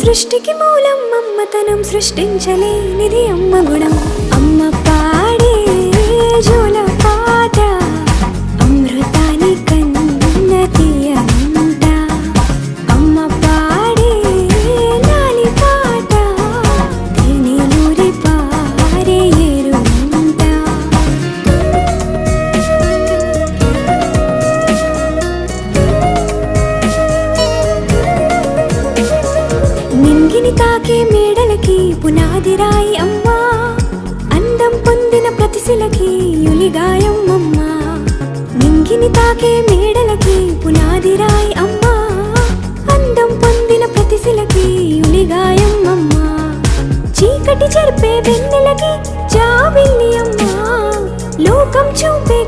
సృష్టికి మూలం అమ్మతనం, సృష్టించలేనిది అమ్మ గుణం. అమ్మ పాడే జోల పాట అమృతాని కన్న తీయంట. అమ్మ పాడే లాలి పాట తేనెలూరి పారే ఏరుంట. నింగిని తాకే మేడలకి పునాది రాయి అమ్మా, అందం పొందిన ప్రతిశిలకి యులిగాయం అమ్మా. నింగిని తాకే మేడలకి పునాది రాయి అమ్మా, అందం పొందిన ప్రతిశిలకి యులిగాయం అమ్మా. చీకటి చెరిపే వెన్నెలకి జాబిల్లి అమ్మా, లోకం చూపే